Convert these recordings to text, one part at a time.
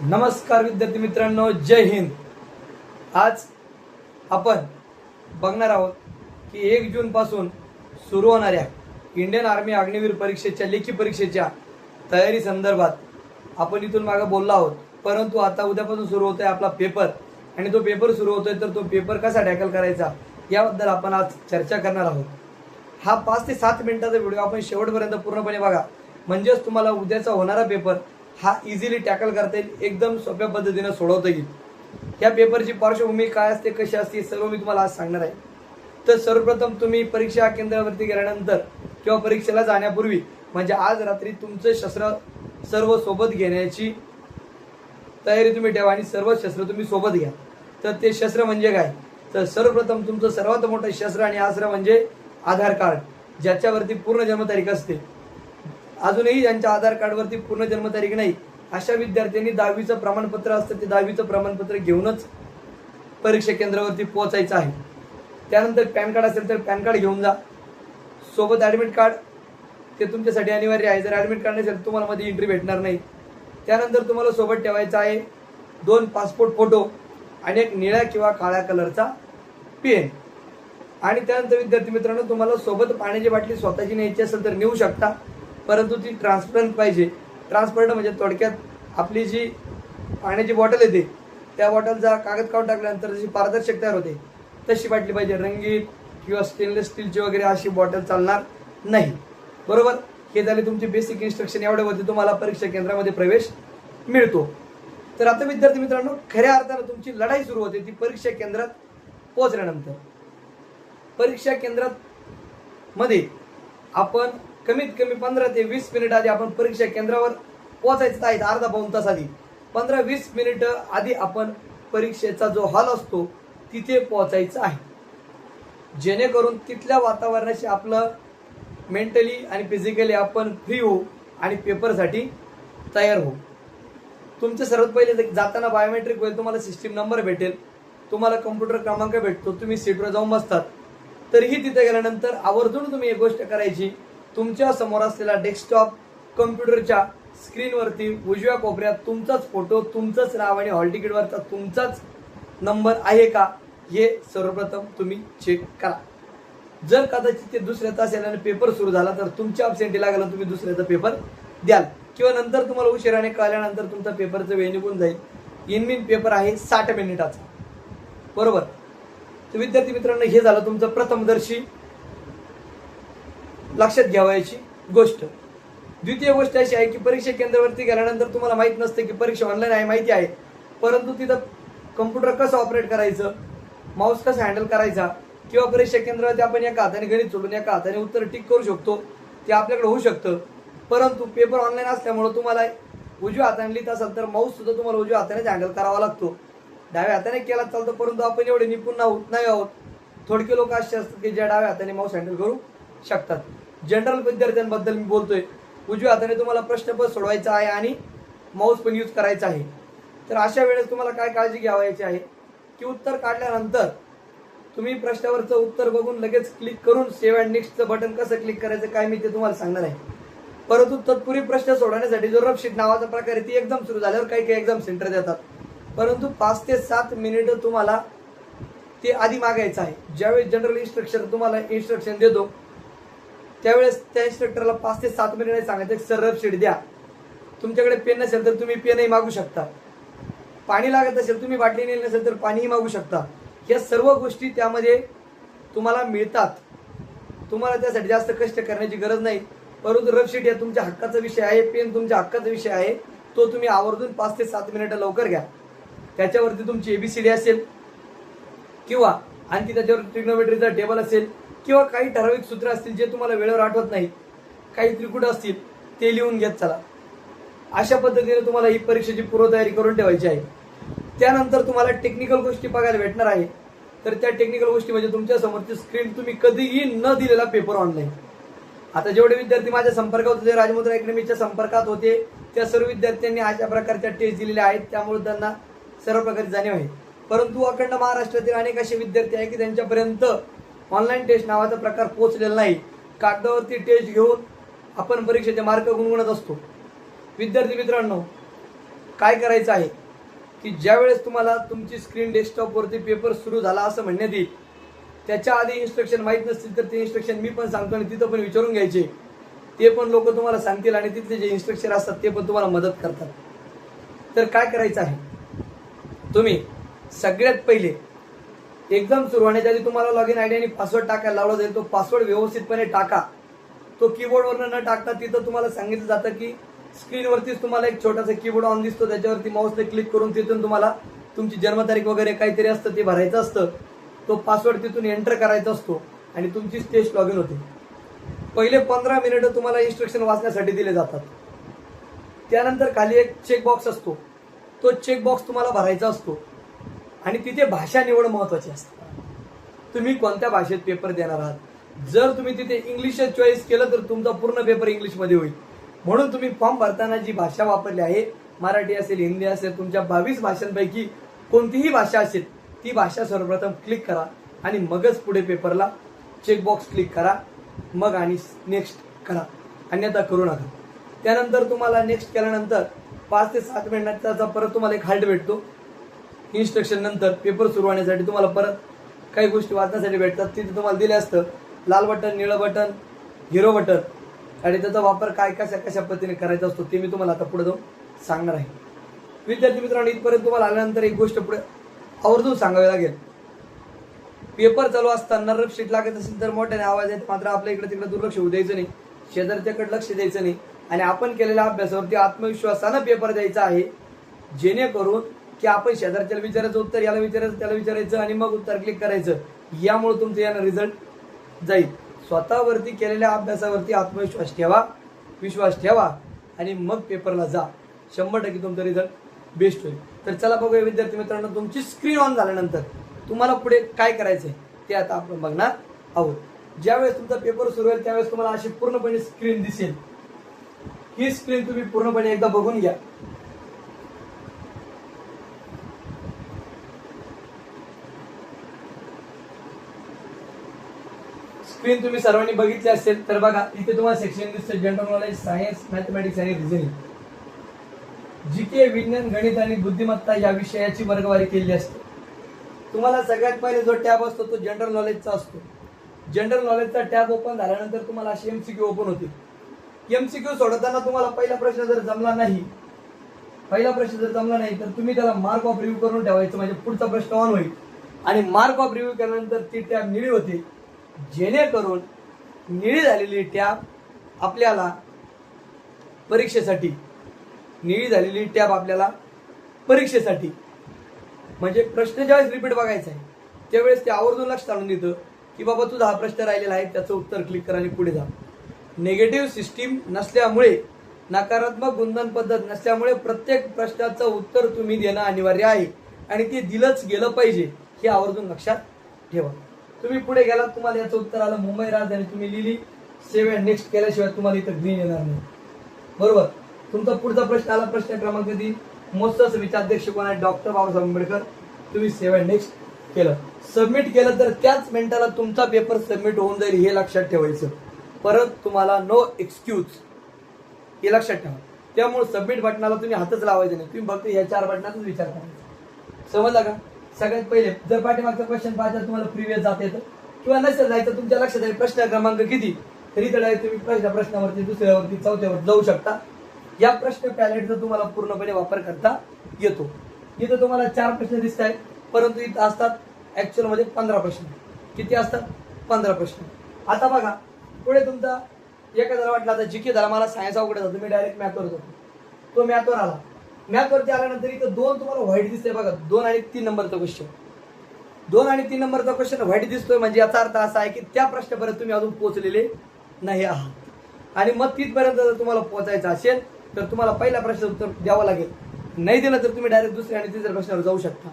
नमस्कार विद्यार्थी मित्रांनो, जय हिंद। आज आपण बघणार आहोत की 1 जून पासून सुरू होणाऱ्या इंडियन आर्मी अग्निवीर परीक्षेच्या लेखी परीक्षेच्या तयारी संदर्भात आपण इथून मागे बोललो आहोत। परंतु आता उद्यापासून सुरू होतोय आपला पेपर आणि तो पेपर सुरू होतोय, तर तो पेपर कसा टॅकल करायचा याबद्दल आपण आज चर्चा करणार आहोत। हा 5 ते 7 मिनिटाचा व्हिडिओ आपण शेवटपर्यंत पूर्णपणे बघा, म्हणजेच तुम्हाला उद्याचा होणारा पेपर हा इझिली टॅकल करता येईल, एकदम सोप्या पद्धतीने सोडवता येईल। या पेपरची पार्श्वभूमी काय असते, कशी असते, सर्व मी तुम्हाला आज सांगणार आहे। तर सर्वप्रथम तुम्ही परीक्षा केंद्रावरती गेल्यानंतर किंवा परीक्षेला जाण्यापूर्वी म्हणजे आज रात्री तुमचे शस्त्र सर्व सोबत घेण्याची तयारी तुम्ही ठेवा आणि सर्व शस्त्र तुम्ही सोबत घ्या। तर ते शस्त्र म्हणजे काय, तर सर्वप्रथम तुमचं सर्वात मोठं शस्त्र आणि अस्त्र म्हणजे आधार कार्ड, ज्याच्यावरती पूर्ण जन्मतारीख असते। अजूनही ज्यांच्या आधार कार्डवरती पूर्ण जन्मतारीख नाही अशा विद्यार्थ्यांनी 10वीचं प्रमाणपत्र असतं, ते 10वीचं प्रमाणपत्र घेऊनच परीक्षा केंद्रावरती पोहोचायचं आहे। त्यानंतर पॅन कार्ड असेल तर पॅन कार्ड घेऊन जा, सोबत ॲडमिट कार्ड ते तुमच्यासाठी अनिवार्य आहे। जर ॲडमिट कार्ड नसेल तुम्हाला मध्ये एंट्री भेटणार नाही। त्यानंतर तुम्हाला सोबत ठेवायचं आहे 2 पासपोर्ट फोटो आणि एक निळ्या किंवा काळ्या कलरचा पेन। आणि त्यानंतर विद्यार्थी मित्रांनो, तुम्हाला सोबत पाण्याची बाटली स्वतःची न्यायची असेल तर नेऊ शकता, परंतु ती ट्रान्सपरंट पाहिजे। ट्रान्सपरंट म्हणजे थोडक्यात आपली जी पाण्याची बॉटल येते त्या बॉटलचा कागद काढून टाकल्यानंतर जशी पारदर्शक तयार होते तशी बाटली पाहिजे। रंगीत किंवा स्टेनलेस स्टीलची वगैरे अशी बॉटल चालणार नाही, बरोबर। हे झाले तुमचे बेसिक इन्स्ट्रक्शन, एवढ्यावरती तुम्हाला परीक्षा केंद्रामध्ये प्रवेश मिळतो। तर आता विद्यार्थी मित्रांनो, खऱ्या अर्थानं तुमची लढाई सुरू होते ती परीक्षा केंद्रात पोहोचल्यानंतर। परीक्षा केंद्रात मध्ये आपण कमीत कमी 15 ते 20 मिनिट आधी आपण परीक्षा केंद्रावर पोहोचायचं आहे। अर्धा पाऊण तास आधी 15-20 मिनिट आधी आपण परीक्षेचा जो हॉल असतो तिथे पोहोचायचं आहे, जेणेकरून तिथल्या वातावरणाशी आपलं मेंटली आणि फिजिकली आपण फ्री होऊ आणि पेपरसाठी तयार होऊ। तुमचे सर्वात पहिले जाताना बायोमेट्रिक होईल, तुम्हाला सिस्टीम नंबर भेटेल, तुम्हाला कम्प्युटर क्रमांक भेटतो, तुम्ही सीटवर जाऊन बसतात। तरीही तिथे गेल्यानंतर आवर्जून तुम्ही एक गोष्ट करायची, तुमच्या समोर असलेला डेस्कटॉप कम्प्युटरच्या स्क्रीनवरती उजव्या कोपऱ्यात तुमचाच फोटो, तुमचंच नाव आणि हॉल तिकीटवरचा तुमचाच नंबर आहे का हे सर्वप्रथम तुम्ही चेक करा। जर कदाचित ते दुसऱ्या तासाने पेपर सुरू झाला तर तुमच्या अब्सेंटी लागला, तुम्ही दुसऱ्याचा पेपर द्याल किंवा नंतर तुम्हाला उशिराने कळल्यानंतर तुमचा पेपरचा वेळ निघून जाईल। इन पेपर आहे 60 मिनिटाचा, बरोबर। तर विद्यार्थी मित्रांनो, हे झालं तुमचं प्रथमदर्शी लक्षात घ्यावयाची गोष्ट। द्वितीय गोष्ट अशी आहे की परीक्षा केंद्रावरती गेल्यानंतर तुम्हाला माहित नसते की परीक्षा ऑनलाईन आहे, माहिती आहे, परंतु तिथं कम्प्युटर कसं ऑपरेट करायचं, माऊस कसा हँडल करायचा, किंवा परीक्षा केंद्रावरती आपण एका हाताने गणित सोडून एका हाताने उत्तर टिक करू शकतो, ते आपल्याकडे होऊ शकतं। परंतु पेपर ऑनलाईन असल्यामुळे तुम्हाला उजव्या हाताने लिहित असाल तर माऊस सुद्धा तुम्हाला उजव्या हातानेच हँडल करावा लागतो। डाव्या हाताने केला चालतो, परंतु आपण एवढे निपुण नाही आहोत। थोडके लोक असे असतात की ज्या डाव्या हाताने माऊस हँडल करू शकतात। जनरल विद्यार्थ्यांबद्दल मी बोलतोय, उजव्या हाताने तुम्हाला प्रश्नपत्र सोडवायचा आहे आणि माऊस पण यूज करायचा आहे। तर अशा वेळेस तुम्हाला काय काळजी घ्यावायची आहे की उत्तर काढल्यानंतर तुम्ही प्रश्नावरचं उत्तर बघून लगेच क्लिक करून सेव्ह अँड नेक्स्टचं बटन कसं क्लिक करायचं काय मी ते तुम्हाला सांगणार आहे। परंतु तत्पूर्वी प्रश्न सोडवण्यासाठी जो रफ शीट नावाचा प्रकार आहे ती एकदम सुरू झाल्यावर काही काही एक्झाम सेंटर देतात, परंतु 5 ते 7 मिनिट तुम्हाला ते आधी मागायचं आहे। ज्यावेळेस जनरल इन्स्ट्रक्टर तुम्हाला इन्स्ट्रक्शन देतो त्यावेळेस त्या इन्स्ट्रक्टरला 5 ते 7 मिनिट सांगायचं सर रफ शीट द्या। तुमच्याकडे पेन नसेल तर तुम्ही पेनही मागू शकता, पाणी लागत असेल तुम्ही बाटली नेली नसेल तर पाणीही मागू शकता। या सर्व गोष्टी त्यामध्ये तुम्हाला मिळतात, तुम्हाला त्यासाठी जास्त कष्ट करण्याची गरज नाही। परंतु रफ शीट या तुमच्या हक्काचा विषय आहे, पेन तुमच्या हक्काचा विषय आहे, तो तुम्ही आवर्जून 5 ते 7 मिनिटं लवकर घ्या। त्याच्यावरती तुमची ABCD असेल किंवा आणखी त्याच्यावर ट्रिग्नोमेट्रीचा टेबल असेल किंवा काही ठराविक सूत्र असतील जे तुम्हाला वेळेवर आठवत नाहीत, काही त्रिकुट असतील ते लिहून घेत चला। अशा पद्धतीने तुम्हाला ही परीक्षेची पूर्वतयारी करून ठेवायची आहे। त्यानंतर तुम्हाला टेक्निकल गोष्टी बघायला भेटणार आहे, तर त्या टेक्निकल गोष्टी म्हणजे तुमच्या समोरची स्क्रीन, तुम्ही कधीही न दिलेला पेपर ऑनलाईन। आता जेवढे विद्यार्थी माझ्या संपर्कात होते, राजमुद्रा अकॅडमीच्या संपर्कात होते, त्या सर्व विद्यार्थ्यांनी अशा प्रकारच्या टेस्ट दिलेल्या आहेत, त्यामुळे त्यांना सर्व प्रकारची जाणीव आहे। परंतु अखंड महाराष्ट्रातील अनेक असे विद्यार्थी आहेत की त्यांच्यापर्यंत ऑनलाईन टेस्ट नावाचा प्रकार पोहोचलेला नाही। कागदावरती टेस्ट घेऊन आपण परीक्षेचे मार्क गुणगुणत असतो। विद्यार्थी मित्रांनो, काय करायचं आहे की ज्या वेळेस तुम्हाला तुमची स्क्रीन डेस्कटॉपवरती पेपर सुरू झाला असं म्हणण्यात येईल, त्याच्या आधी इन्स्ट्रक्शन माहीत नसतील तर ते इन्स्ट्रक्शन मी पण सांगतो आणि तिथं पण विचारून घ्यायचे. ते पण लोक तुम्हाला सांगतील आणि तिथले जे इन्स्ट्रक्शन असतात ते पण तुम्हाला मदत करतात. तर काय करायचं आहे, तुम्ही सगळ्यात पहिले एकदम सुरू होण्याच्या आधी तुम्हाला लॉगिन आयडी आणि पासवर्ड टाकायला लावला जाईल. तो पासवर्ड व्यवस्थितपणे टाका. तो कीबोर्डवरनं न टाकता तिथं तुम्हाला सांगितलं जातं की स्क्रीनवरतीच तुम्हाला एक छोटासा कीबोर्ड ऑन दिसतो, त्याच्यावरती माऊसने क्लिक करून तिथून तुम्हाला तुमची जन्मतारीख वगैरे काहीतरी असतं ते भरायचं असतं. तो पासवर्ड तिथून एंटर करायचा असतो आणि तुमची टेस्ट लॉगिन होते. पहिले 15 मिनिटं तुम्हाला इन्स्ट्रक्शन वाचण्यासाठी दिले जातात. त्यानंतर खाली एक चेकबॉक्स असतो, तो चेकबॉक्स तुम्हाला भरायचा असतो आणि तिथे भाषा निवड महत्वाची असते. तुम्ही कोणत्या भाषेत पेपर देणार आहात. जर तुम्ही तिथे इंग्लिश चॉईस केलं तर तुमचा पूर्ण पेपर इंग्लिशमध्ये होईल. म्हणून तुम्ही फॉर्म भरताना जी भाषा वापरली आहे, मराठी असेल, हिंदी असेल, तुमच्या 22 भाषांपैकी कोणतीही भाषा असेल ती भाषा सर्वप्रथम क्लिक करा आणि मगच पुढे पेपरला चेकबॉक्स क्लिक करा, मग आणि नेक्स्ट करा, अन्यथा करू नका. त्यानंतर तुम्हाला नेक्स्ट केल्यानंतर 5 ते 7 मिनिटाचा परत तुम्हाला एक हाल्ट भेटतो. इन्स्ट्रक्शन नंतर पेपर सुरू होण्यासाठी तुम्हाला परत काही गोष्टी वाचण्यासाठी भेटतात. तिथे तुम्हाला दिले असतं लाल बटन, निळं बटन, हिरो बटन आणि त्याचा वापर काय कशा पद्धतीने करायचा असतो ते मी तुम्हाला आता पुढे जाऊन सांगणार आहे. विद्यार्थी मित्रांनो, इथपर्यंत तुम्हाला आल्यानंतर एक गोष्ट पुढे आवर्जून सांगावी लागेल. पेपर चालू असताना रफ शीट लागत असेल तर मोठ्याने आवाज येत, मात्र आपल्या इकडे तिकडे दुर्लक्ष होऊ द्यायचं नाही, शेजारच्याकडे लक्ष द्यायचं नाही आणि आपण केलेल्या अभ्यासावरती आत्मविश्वासानं पेपर द्यायचा आहे. जेणेकरून की आपण शेजारच्याला विचारायचं उत्तर, याला विचारायचं, त्याला विचारायचं आणि मग उत्तर क्लिक करायचं. यामुळे तुमचं यानं रिझल्ट जाईल. स्वतःवरती केलेल्या अभ्यासावरती आत्मविश्वास ठेवा, विश्वास ठेवा आणि मग पेपरला जा. 100% तुमचा रिझल्ट बेस्ट होईल. तर चला बघूया विद्यार्थी मित्रांनो, तुमची स्क्रीन ऑन झाल्यानंतर तुम्हाला पुढे काय करायचंय ते आता आपण बघणार आहोत. ज्यावेळेस तुमचा पेपर सुरू होईल त्यावेळेस तुम्हाला अशी पूर्णपणे स्क्रीन दिसेल. ही स्क्रीन तुम्ही पूर्णपणे एकदा बघून घ्या. स्क्रीन तुम्ही सर्वांनी बघितली असेल तर बघा, इथे तुम्हाला सेक्शन दिसतं जनरल नॉलेज, सायन्स, मॅथमॅटिक्स आणि रिझनिंग. जीके, विज्ञान, गणित आणि बुद्धिमत्ता या विषयाची वर्गवारी केलेली असते. तुम्हाला सगळ्यात पहिले जो टॅब असतो तो जनरल नॉलेजचा असतो. जनरल नॉलेजचा टॅब ओपन झाल्यानंतर तुम्हाला अशी एमसीक्यू ओपन होते. एमसीक्यू सोडवताना तुम्हाला पहिला प्रश्न जर जमला नाही तर तुम्ही त्याला मार्क ऑफ रिव्ह्यू करून ठेवायचं, म्हणजे पुढचा प्रश्न ऑन होईल आणि मार्क ऑफ रिव्ह्यू केल्यानंतर ती टॅब निळी होते. जेणेकरून निळी झालेली टॅब आपल्याला परीक्षेसाठी म्हणजे प्रश्न ज्यावेळेस रिपीट बघायचा आहे त्यावेळेस ते आवर्जून लक्ष आणून देतं की बाबा तुझा हा प्रश्न राहिलेला आहे, त्याचं उत्तर क्लिक करा आणि पुढे जा. निगेटिव्ह सिस्टीम नसल्यामुळे, नकारात्मक गुंतन पद्धत नसल्यामुळे प्रत्येक प्रश्नाचं उत्तर तुम्ही देणं अनिवार्य आहे आणि ते दिलंच गेलं पाहिजे हे आवर्जून लक्षात ठेवा. तुम्ही पुढे गेलात, तुम्हाला याचं उत्तर आलं मुंबई राजधानी, तुम्ही लिहिली, सेव्ह अँड नेक्स्ट केल्याशिवाय तुम्हाला इथं ग्रीन येणार नाही. बरोबर. तुमचा पुढचा प्रश्न आला, प्रश्न क्रमांक 3, मोजचा समित्याध्यक्ष कोण आहे? डॉक्टर बाबासाहेब आंबेडकर. तुम्ही सेव्ह अँड नेक्स्ट केलं, सबमिट केलं तर त्याच मिनिटाला तुमचा पेपर सबमिट होऊन जाईल हे लक्षात ठेवायचं. परत तुम्हाला नो एक्सक्यूज हे लक्षात ठेवा. त्यामुळे सबमिट बटनाला तुम्ही हातच लावायचे नाही, तुम्ही फक्त या 4 बटनाचाच विचार करायचा. समजला का? सगळ्यात पहिले जर पाठीमागचा क्वेश्चन पाहिजे तुम्हाला प्रिव्हियस जाता येतं किंवा नसेल जायचं, तुमच्या लक्षात आहे प्रश्न क्रमांक किती, तरी तर तुम्ही पहिल्या प्रश्नावरती, दुसऱ्यावरती, चौथ्यावर जाऊ शकता. या प्रश्न पॅलेटचा तुम्हाला पूर्णपणे वापर करता येतो. इथं तुम्हाला 4 प्रश्न दिसत आहेत, परंतु इथं असतात ऍक्च्युअल मध्ये 15 प्रश्न. किती असतात? 15 प्रश्न. आता बघा पुढे तुमचा एखाद्याला वाटलं आता जीके झाला, मला सायन्स अवघड जातो, मी डायरेक्ट मॅथवर जातो. तो मॅथवर आला, मॅथवरती आल्यानंतर इथं 2 तुम्हाला व्हाईट दिसते बघा, 2 आणि 3 नंबरचा क्वेश्चन. 2 आणि 3 नंबरचा क्वेश्चन व्हाईट दिसतोय म्हणजे याचा अर्थ असा आहे की त्या प्रश्नापर्यंत तुम्ही अजून पोहोचलेले नाही आहात आणि मग तिथपर्यंत जर तुम्हाला पोहोचायचं असेल तर तुम्हाला पहिल्या प्रश्नाचं उत्तर द्यावं लागेल. नाही दिलं तर तुम्ही डायरेक्ट दुसऱ्या आणि तिसऱ्या प्रश्नावर जाऊ शकता.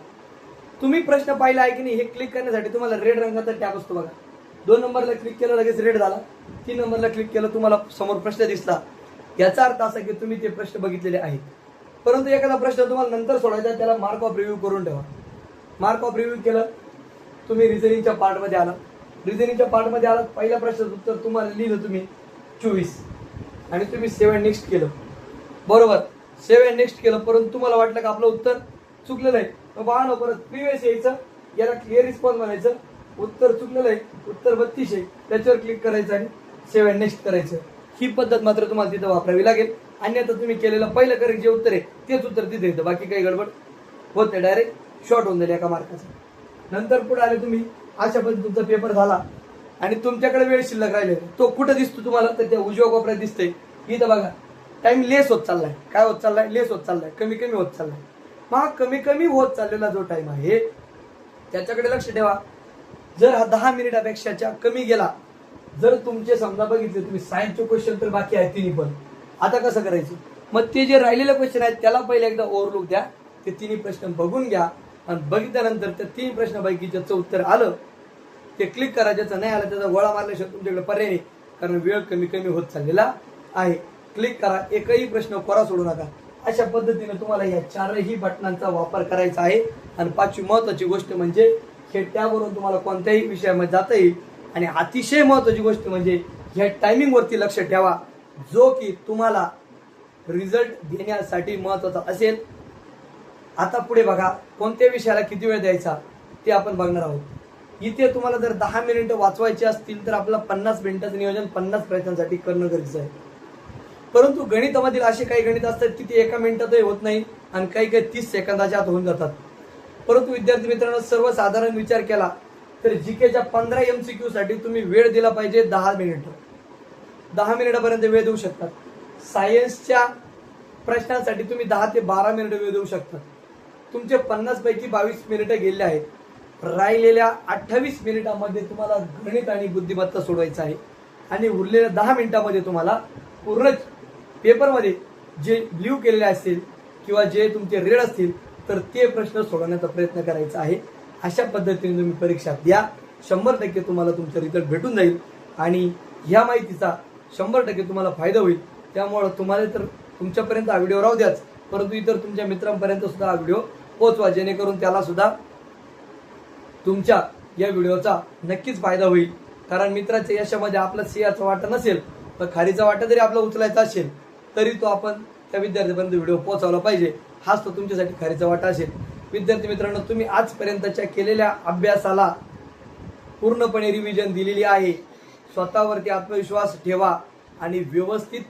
तुम्ही प्रश्न पाहिला आहे की नाही हे क्लिक करण्यासाठी तुम्हाला रेड रंगाचा टॅब असतो बघा. 2 नंबरला क्लिक केलं लगेच रेड झाला, 3 नंबरला क्लिक केलं तुम्हाला समोर प्रश्न दिसला. याचा अर्थ असा की तुम्ही ते प्रश्न बघितलेले आहेत. परंतु एखादा प्रश्न तुम्हाला नंतर सोडायचा, त्याला मार्क ऑफ रिव्ह्यू करून ठेवा. मार्क ऑफ रिव्ह्यू केलं, तुम्ही रिझनिंगच्या पार्टमध्ये आला. रिझनिंगच्या पार्टमध्ये आलात, पहिल्या प्रश्नाचं उत्तर तुम्हाला लिहिलं तुम्ही 24 आणि तुम्ही सेव्ह अँड नेक्स्ट केलं. बरोबर. सेव्ह अँड नेक्स्ट केलं, परंतु तुम्हाला वाटलं का आपलं उत्तर चुकलेलं आहे, मग बाळांनो परत प्रिव्हियस यायचं, याला क्लिअर रिस्पॉन्स म्हणायचं, उत्तर चुकलेलं आहे, उत्तर 32 आहे, त्याच्यावर क्लिक करायचं आणि सेव्ह अँड नेक्स्ट करायचं. ही पद्धत मात्र तुम्हाला तिथं वापरावी लागेल, अन्यथा तुम्ही केलेलं पहिलं करेक्ट जे उत्तर आहे तेच उत्तर तिथे येतं, बाकी काही गडबड होत नाही, डायरेक्ट शॉर्ट होऊन जाईल एका मार्काचं. नंतर पुढे आले तुम्ही, अशा पद्धतीने तुमचा पेपर झाला आणि तुमच्याकडे वेळ शिल्लक राहिले, तो कुठं दिसतो तुम्हाला, तर त्या उजव्या कोपऱ्यात दिसतंय. इथं बघा टाइम लेस होत चाललाय, काय होत चाललाय, लेस होत चाललाय, कमी कमी होत चाललाय. मग कमी कमी होत चाललेला जो टाइम आहे त्याच्याकडे लक्ष ठेवा. जर हा 10 मिनिटापेक्षाच्या कमी गेला, जर तुमचे समजा बघितले तुम्ही सायन्सचे क्वेश्चन तर बाकी आहेत तिन्ही पण, आता कसं करायचं, मग ते जे राहिलेले क्वेश्चन आहेत त्याला पहिले एकदा ओव्हरलुक द्या, ते तिन्ही प्रश्न बघून घ्या आणि बघितल्यानंतर त्या 3 प्रश्नापैकी ज्याचं उत्तर आलं ते क्लिक करा, ज्याचं नाही आलं त्याचा गोळा मारल्याशिवाय तुमच्याकडे पर्याय नाही, कारण वेळ कमी कमी होत चाललेला आहे. क्लिक करा, एकही प्रश्न कोरा सोडू नका. अशा पद्धतीने तुम्हाला या 4ही बटनांचा वापर करायचा आहे. आणि 5वी महत्वाची गोष्ट म्हणजे हे टॅबवरून तुम्हाला कोणत्याही विषयामध्ये जाता येईल. आणि अतिशय महत्वाची गोष्ट म्हणजे ह्या टायमिंग वरती लक्ष ठेवा, जो की तुम्हाला रिझल्ट देण्यासाठी महत्वाचा असेल. आता पुढे बघा कोणत्या विषयाला किती वेळ द्यायचा ते आपण बघणार आहोत. इथे तुम्हाला जर 10 मिनिटं वाचवायची असतील तर आपल्याला 50 मिनिटाचं नियोजन 50 प्रश्नांसाठी करणं गरजेचं आहे. परंतु गणितामधील असे काही गणित असतात की ते 1 मिनिटातही होत नाही आणि काही काही 30 सेकंदाच्या आत होऊन जातात. परंतु विद्यार्थी मित्रांनो, सर्वसाधारण विचार केला तर जीकेच्या 15 MCQ साठी तुम्ही वेळ दिला पाहिजे 10 मिनिटं. 10 मिनिटापर्यंत वेळ देऊ शकतात. सायन्सच्या प्रश्नांसाठी तुम्ही 10 ते 12 मिनिटं वेळ देऊ शकतात. तुमचे 50 पैकी 22 मिनिटं गेले आहेत. राहिलेल्या 28 मिनिटांमध्ये तुम्हाला गणित आणि बुद्धिमत्ता सोडवायचं आहे आणि उरलेल्या 10 मिनिटांमध्ये तुम्हाला पूर्ण पेपरमध्ये जे ब्ल्यू केलेले असतील किंवा जे तुमचे रेड असतील तर ते प्रश्न सोडवण्याचा प्रयत्न करायचा आहे. अशा पद्धतीने तुम्ही परीक्षा द्या, 100% तुम्हाला तुमचं रिझल्ट भेटून जाईल आणि ह्या माहितीचा 100% तुम्हाला फायदा होईल. त्यामुळे तुम्हाला तर तुमच्यापर्यंत हा व्हिडिओ राहू द्याच, परंतु इतर तुमच्या मित्रांपर्यंत सुद्धा हा व्हिडिओ पोहोचवा, जेणेकरून त्याला सुद्धा तुमच्या या व्हिडिओचा नक्कीच फायदा होईल. कारण मित्राच्या यशामध्ये आपला सिंहाचा वाटा नसेल तर खारीचा वाटा जरी आपला उचलायचा असेल तरी तो आपण त्या विद्यार्थ्यापर्यंत व्हिडिओ पोहोचवला पाहिजे, हाच तो तुमच्यासाठी खारीचा वाटा असेल. विद्यार्थी मित्रांनो, तुम्ही आजपर्यंतच्या केलेल्या अभ्यासाला पूर्णपणे रिव्हिजन दिलेली आहे. स्वतःवरती आत्मविश्वास ठेवा आणि व्यवस्थित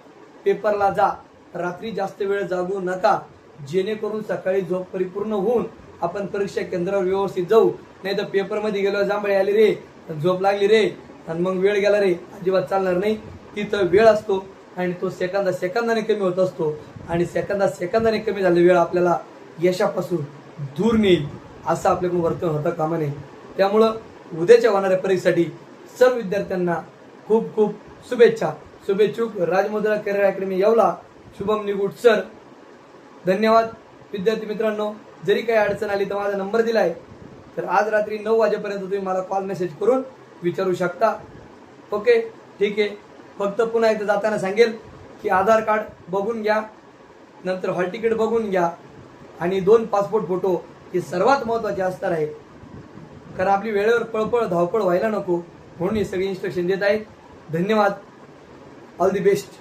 पेपरला जा. रात्री जास्त वेळ जागू नका, जेणेकरून सकाळी झोप परिपूर्ण होऊन आपण परीक्षा केंद्रावर व्यवस्थित जाऊ. नाही तर पेपरमध्ये गेलो जांभळे आली रे, झोप लागली रे आणि मग वेळ गेला रे, अजिबात चालणार नाही. तिथं वेळ असतो आणि तो सेकंदाने कमी होत असतो आणि सेकंदाने कमी झालेला वेळ आपल्याला यशापासून दूर नेईल, असं आपल्याकडून वर्तन होता कामा नये. त्यामुळं उद्याच्या होणाऱ्या परीक्षेसाठी सर्व विद्यार्थ्यांना खूप खूप शुभेच्छा. शुभेच्छुक Rajmudra career academy Yeola, Shubham Nigut sir. धन्यवाद. विद्यार्थी मित्रांनो, जरी काही अडचण आली तर माझा नंबर दिलाय, तर आज रात्री 9 वाजेपर्यंत तुम्ही मला कॉल मेसेज करून विचारू शकता. ओके, ठीक आहे. फक्त पुन्हा एकदा जाताना सांगेल की आधार कार्ड बघून घ्या, नंतर हॉल तिकीट बघून घ्या आणि 2 पासपोर्ट फोटो हे सर्वात महत्त्वाचे असणार आहे. कारण आपली वेळेवर पळपळ धावपळ व्हायला नको म्हणून हे सगळे इन्स्ट्रक्शन देत आहेत. धन्यवाद. All the best.